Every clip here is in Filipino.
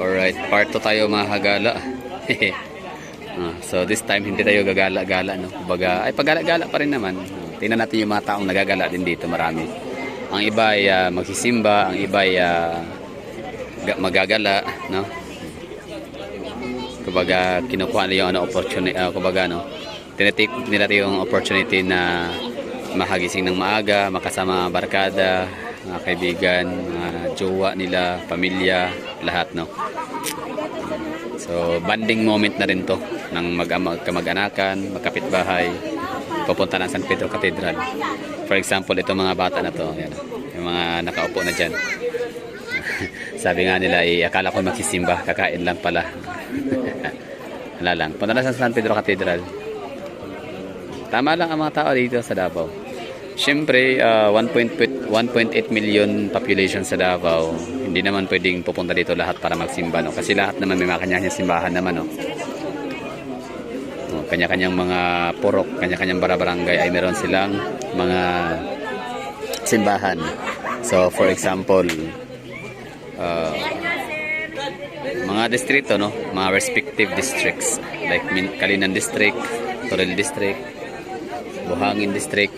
Alright, part 2 tayo mga kagala. So this time hindi tayo gagala-gala, no? Kumbaga, ay paggala-gala pa rin naman. Tingnan natin yung mga taong nagagala din dito, marami. Ang iba ay magsisimba, ang iba ay magagala, no? Kumbaga, kinukuha nila yung opportunity, kumbaga, no? Tinitake nila yung opportunity na makagising ng maaga, makasama barkada, mga kaibigan, jowa nila, pamilya, lahat, no? So, banding moment na rin to ng magkamag-anakan, magkapitbahay, pupunta ng San Pedro Cathedral. For example, ito mga bata na to, yan, yung mga nakaupo na dyan. Sabi nga nila, akala ko magsisimba, kakain lang pala. Wala lang. Punta na sa San Pedro Cathedral. Tama lang ang mga tao dito sa Davao. Siyempre, 1.8 million population sa Davao. Hindi naman pwedeng pupunta dito lahat para magsimba, no? Kasi lahat naman may mga kanya-kanyang simbahan naman, no? Kanya-kanyang mga purok, kanya-kanyang barangay ay meron silang mga simbahan. So, for example, mga distrito, no? Mga respective districts like Kalinan District, Toril District, Buhangin District,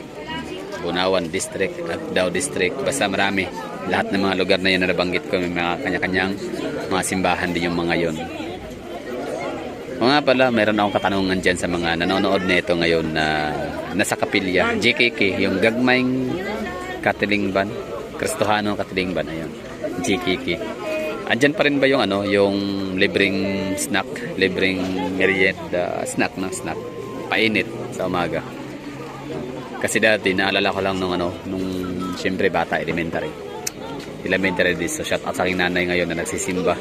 Bunawan District, Agdao District, basta marami. Lahat ng mga lugar na yun na nabanggit ko, may mga kanya-kanyang mga simbahan din yung mga yon. O nga pala, mayroon akong katanungan dyan sa mga nanonood na ito ngayon na nasa kapilya, GKK, yung Gagmayng Katilingban, Kristohano Katilingban, ayun, GKK. Andyan pa rin ba yung yung libreng snack, libreng merienda, snack na snack, painit sa umaga? Kasi dati naalala ko lang nung siyempre bata, elementary this. So shout out sa aking nanay ngayon na nagsisimba.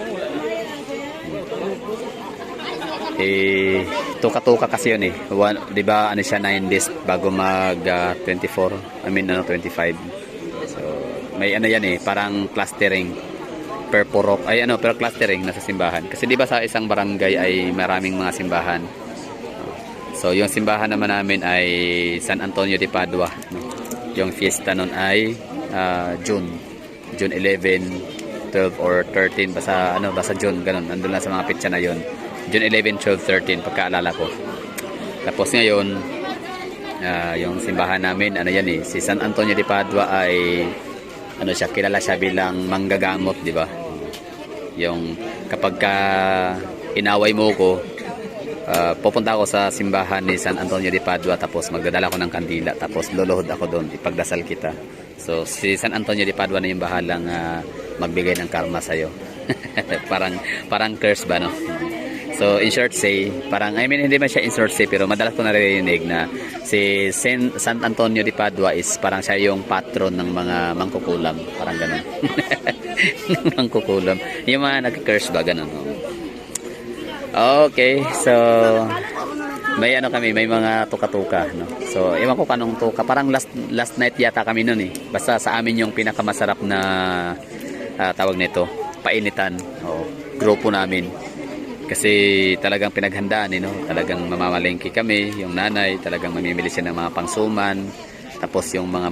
Tuka-tuka kasi yun, di ba siya 9 days bago mag 24, 25. So may yan, parang clustering per purok, per clustering nasa simbahan. Kasi di ba sa isang barangay ay maraming mga simbahan. So yung simbahan naman namin ay San Antonio de Padua, no? Yung fiesta nun ay June 11, 12 or 13, basta June, ganun. Andun lang sa mga pitsa na yon. June 11, 12, 13 pagkaalala ko. Tapos ngayon yung simbahan namin si San Antonio de Padua ay kilala siya bilang manggagamot, di ba? Yung kapag inaway mo ko, pupunta ako sa simbahan ni San Antonio de Padua, tapos magdadala ko ng kandila, tapos luluhod ako doon, ipagdasal kita. So si San Antonio de Padua na yung bahalang magbigay ng karma sa'yo. parang curse ba, no? So in short say, hindi man siya in short say, pero madalas ko narinig na si San Antonio de Padua is parang siya yung patron ng mga mangkukulam, parang ganun. Mangkukulam, yung mga nag-curse ba, ganun, no? Okay, so may may mga tuka-tuka, no? So ewan ko kanong tuka, parang last night yata kami noon, basta sa amin yung pinakamasarap na tawag nito, painitan, grupo namin. Kasi talagang pinaghandaan, no? Talagang mamamalengke kami, yung nanay talagang mamimili siya ng mga pangsuman, tapos yung mga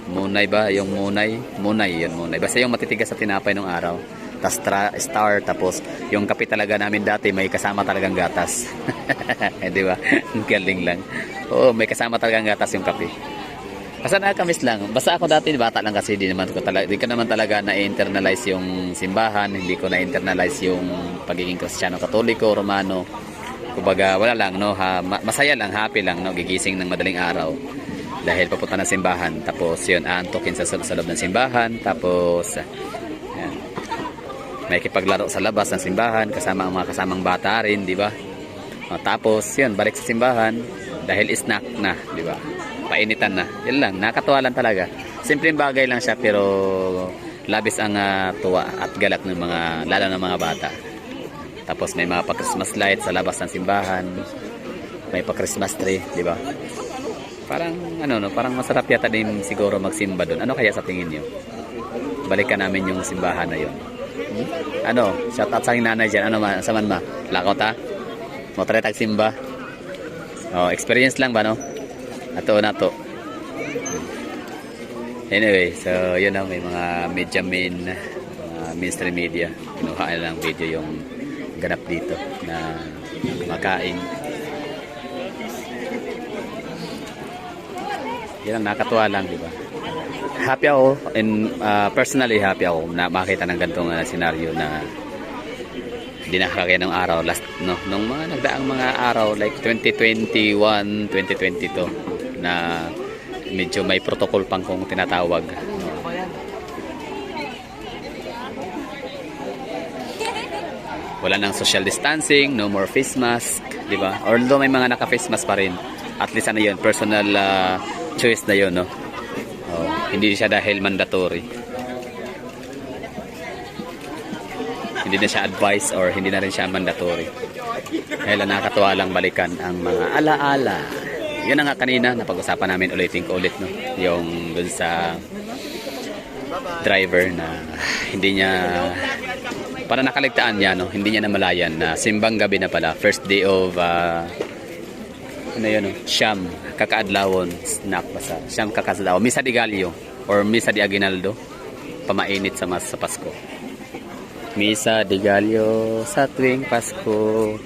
munay ba, yung munay, basta yung matitigas sa tinapay nung araw. Tas star, tapos yung kape talaga namin dati may kasama talagang gatas. Di ba? Galing lang. Oo, may kasama talagang gatas yung kape. Basta nakakamiss lang. Basta ako dati bata lang kasi di ko naman talaga na-internalize yung simbahan, hindi ko na-internalize yung pagiging Kristiyano, Katoliko, Romano. Kumbaga wala lang, no? Masaya lang, happy lang, no? Gigising ng madaling araw dahil papunta ng simbahan. Tapos yun, aantokin sa loob ng simbahan. Tapos may kipaglaro sa labas ng simbahan kasama ang mga kasamang bata rin, di ba? Tapos yun, balik sa simbahan dahil snack na, di ba? Painitan na. Yun lang, nakakatuwa lang talaga. Simpleng bagay lang siya, pero labis ang tuwa at galak ng lalo ng mga bata. Tapos may mga pa-Christmas lights sa labas ng simbahan. May pa-Christmas tree, di ba? Parang parang masarap yata din siguro magsimba doon. Ano kaya sa tingin niyo? Balikan namin yung simbahan na yun. Shout out sa aking nanay dyan. Saman ma? Lakot ha? Mo try tagsimba? Experience lang ba, no? Ato na to. Anyway, so yun may mga medyamin, mainstream media. Kinuha nila ng video yung ganap dito na makain. Yan ang nakatuwa lang, di ba? Happy ako, and personally happy ako na makita ng ganitong senaryo na hindi nakakaya ng araw last, no, nung mga nagdaang mga araw like 2021, 2022 na medyo may protocol pang kung tinatawag. Wala nang social distancing, no more face mask, di ba? Although may mga naka-face mask pa rin, at least ano yun, personal choice na yun, no? Oh, hindi siya dahil mandatory. Hindi na siya advice or hindi na rin siya mandatory. Kaya nakakatuwa lang balikan ang mga alaala. Yun na nga kanina, napag-usapan namin ulitin ko ulit, no? Yung dun sa driver na hindi niya, para nakaligtaan niya, no? Hindi niya namalayan na simbang gabi na pala, first day of ano yun, no? Siyam kakaadlawon, snack basta siyam kakaadlawon, Misa de Gallo or Misa de Aguinaldo, pamainit sa mas sa Pasko. Misa de Gallo sa tuwing Pasko,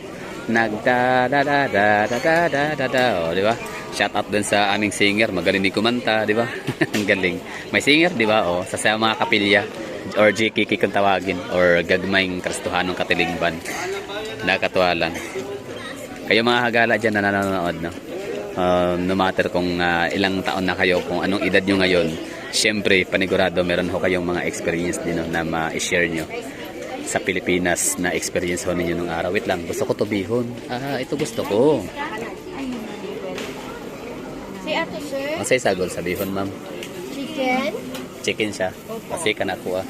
nagda-da-da-da-da-da-da-da, oh, di ba? Shout out dun sa aming singer, magaling din kumanta, di ba? Ang galing. May singer, di ba? Oh, sa mga kapilya or GKK kung tawagin, or gagmayng Kristohanong Katilingban. Nakakatuwa lang. Kayo mga hagala dyan na nanonood, no? No matter kung ilang taon na kayo, kung anong edad nyo ngayon, syempre, panigurado, meron ho kayong mga experience din, no, na ma-share nyo sa Pilipinas na experience ho ninyo nung araw. Wait lang, gusto ko to bihon. Ito gusto ko. Si ato, sir? Ang say sagol sa bihon, ma'am. Chicken? Chicken siya. Kasi ka na ako,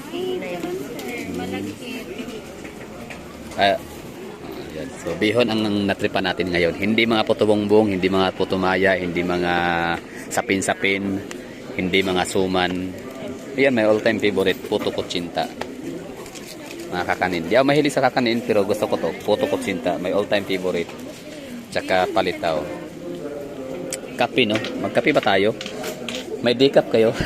Yan. So, bihon ang natripan natin ngayon. Hindi mga putubongbong, hindi mga putumaya, hindi mga sapin-sapin, hindi mga suman. Yan, may all-time favorite, puto kutsinta. Mga kakanin. Di ako mahilig sa kakanin, pero gusto ko to. Puto kutsinta, may all-time favorite. Tsaka palitaw. Kape, no? Magkape ba tayo? May decaf kayo?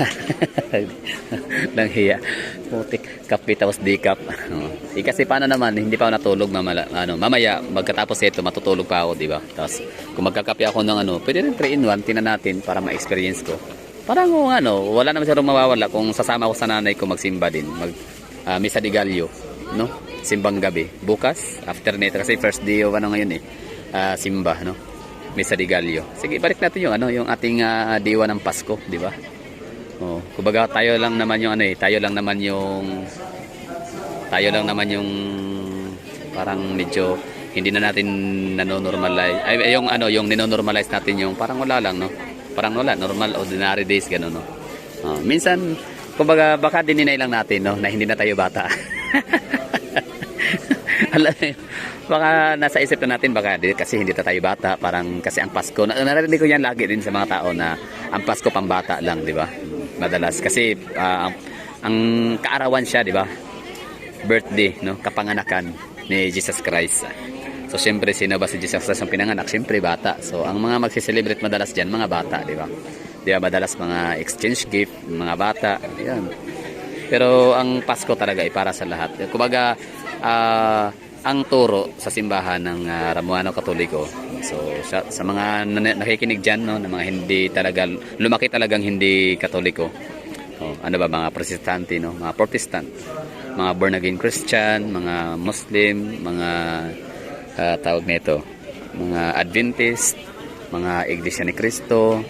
Nang hiya. Putik, kape tapos decaf. Kasi paano naman, hindi pa ako natulog mamaya, magkatapos ito, matutulog pa ako, di ba? Tapos, kung magkakape ako ng pwede rin 3-in-1, tinan natin para ma-experience ko. Parang wala naman siya mawawala kung sasama ko sa nanay ko magsimba din. Misa de Gallo, no? Simbang gabi. Bukas, after nito, kasi first day of ngayon simba, no? Misa de Gallo. Sige, balik natin yung yung ating diwa ng Pasko, di ba? Oh, kumbaga tayo lang naman yung tayo lang naman yung parang medyo hindi na natin nanonormalize. Yung ninonormalize natin yung parang wala lang, no? Parang wala, normal ordinary days gano'n, no? Minsan kumbaga baka dininay lang natin, no, na hindi na tayo bata. Alam mo, baka nasa isip na natin baka kasi hindi na tayo bata, parang kasi ang Pasko, narinig ko yan lagi din sa mga tao na ang Pasko pambata lang, di ba? Madalas kasi ang kaarawan siya, di ba? Birthday, no, kapanganakan ni Jesus Christ. So siyempre, sino ba si Jesus Christ ang pinanganak? Siyempre bata. So ang mga magsi-celebrate madalas diyan mga bata, di ba? Di ba madalas mga exchange gift, mga bata, yan. Pero ang Pasko talaga ay para sa lahat. Kumbaga, ang turo sa simbahan ng Ramuano Katoliko. So sa mga nakikinig diyan, no, na mga hindi talaga lumaki talagang hindi Katoliko. Ano ba, mga Protestante, no, mga Protestant, mga born again Christian, mga Muslim, mga tawag nito, mga Adventist, mga Iglesia ni Cristo,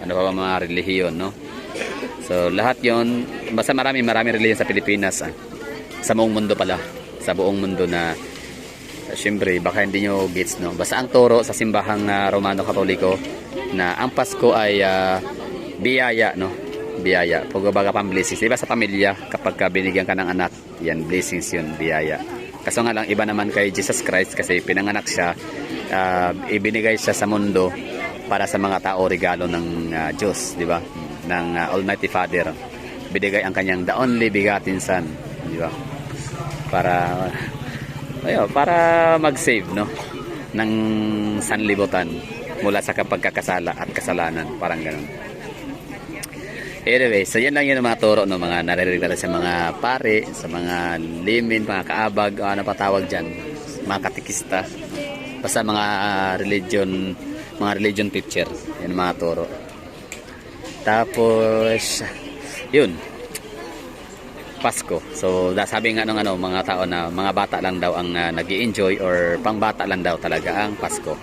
ano pa ba mga relihiyon, no? So lahat yon, basta marami relihiyon sa Pilipinas, sa buong mundo pala, sa buong mundo na syempre baka hindi nyo gets, no? Basta ang turo sa simbahang Romano Katoliko na ang Pasko ay biyaya, no? Biyaya, pagbabaga pang blessings, diba sa pamilya kapag binigyan ka ng anak, yan blessings yun, biyaya. Kaso nga lang iba naman kay Jesus Christ kasi pinanganak siya, ibinigay siya sa mundo para sa mga tao, regalo ng Diyos, di ba? Ng Almighty Father. Binigay ang kanyang the only begotten Son, di ba? Para mag-save, no, ng sanlibutan mula sa kapagkakasala at kasalanan, parang ganoon. Anyway, so yan lang yun ang mga turo, no? Mga naririnig natin sa mga pare, sa mga limin, mga kaabag, ano pa tawag dyan, mga katikista. Basta mga religion teacher. Yan ang mga turo. Tapos, yun. Pasko. So, sabi nga nung mga tao na mga bata lang daw ang nag-i-enjoy or pang bata lang daw talaga ang Pasko.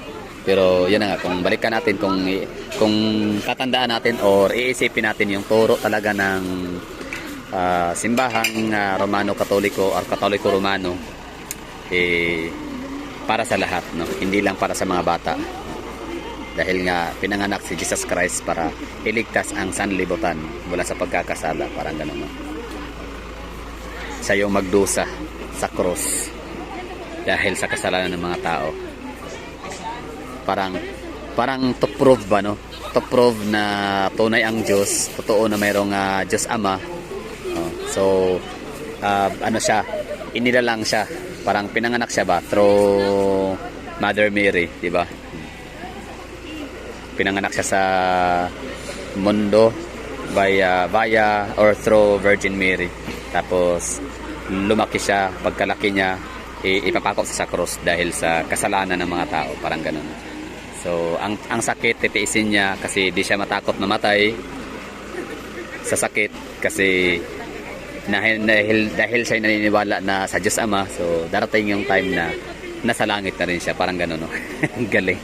Pero yun na nga, kung balikan natin, kung tatandaan natin or iisipin natin yung turo talaga ng simbahang Romano-Katoliko or Katoliko-Romano, para sa lahat, no? Hindi lang para sa mga bata. Dahil nga pinanganak si Jesus Christ para iligtas ang sanlibutan mula sa pagkakasala, parang gano'n, no? Siya yung magdusa sa cross dahil sa kasalanan ng mga tao. Parang to prove ba, no? To prove na tunay ang Diyos, totoo na mayroong Diyos Ama. So ano siya, inilalang siya, parang pinanganak siya ba through Mother Mary, di ba? Pinanganak siya sa mundo via or through Virgin Mary. Tapos lumaki siya, pagkalaki niya ipapako sa cross dahil sa kasalanan ng mga tao, parang ganoon. So ang sakit titiisin niya kasi di siya matakot mamatay sa sakit kasi dahil siya naniniwala na sa Diyos Ama. So darating yung time na nasa langit na rin siya, parang gano'n, no? Galing.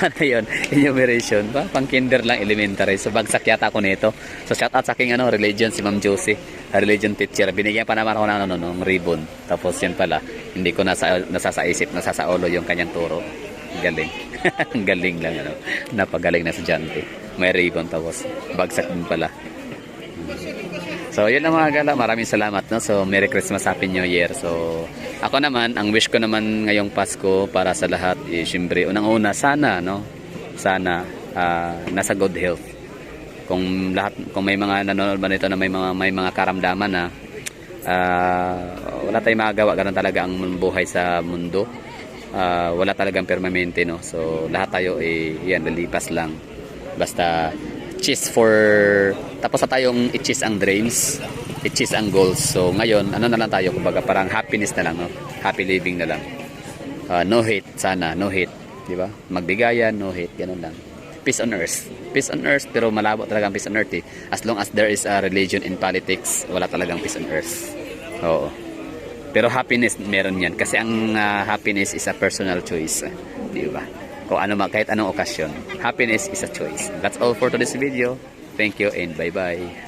Ano yun? Enumeration ba? Pang kinder lang, elementary. So bagsak yata ako nito. So shout out sa aking religion, si Ma'am Josie, religion teacher. Binigyan pa naman ako ng ribbon. Tapos yun pala, hindi ko nasasaisip, nasasaulo yung kanyang turo. Galing. Galing lang, ano? Napagaling na estudyante. May ribbon, tapos bagsak din pala. So yun ang mga gala, maraming salamat, no? So Merry Christmas, Happy New Year. So ako naman, ang wish ko naman ngayong Pasko para sa lahat, syempre unang-una sana, no? Sana nasa good health. Kung may mga nanonood ba nito na may mga karamdaman na wala tayong magagawa, ganun talaga ang buhay sa mundo. Wala talagang permanente, no? So lahat tayo yan, lilipas lang. Basta cheese tapos na tayong i-cheese ang dreams, i-cheese ang goals. So ngayon, ano na lang tayo, kumbaga parang happiness na lang, no? Happy living na lang. No hate, sana, no hate, di ba? Magbigayan, no hate, ganun lang. Peace on earth. Peace on earth, pero malabo talaga ang peace on earth, eh. As long as there is a religion in politics, wala talagang peace on earth. Oo. Pero happiness, meron yan. Kasi ang happiness is a personal choice, di ba? Kung kahit anong okasyon. Happiness is a choice. That's all for today's video. Thank you and bye-bye.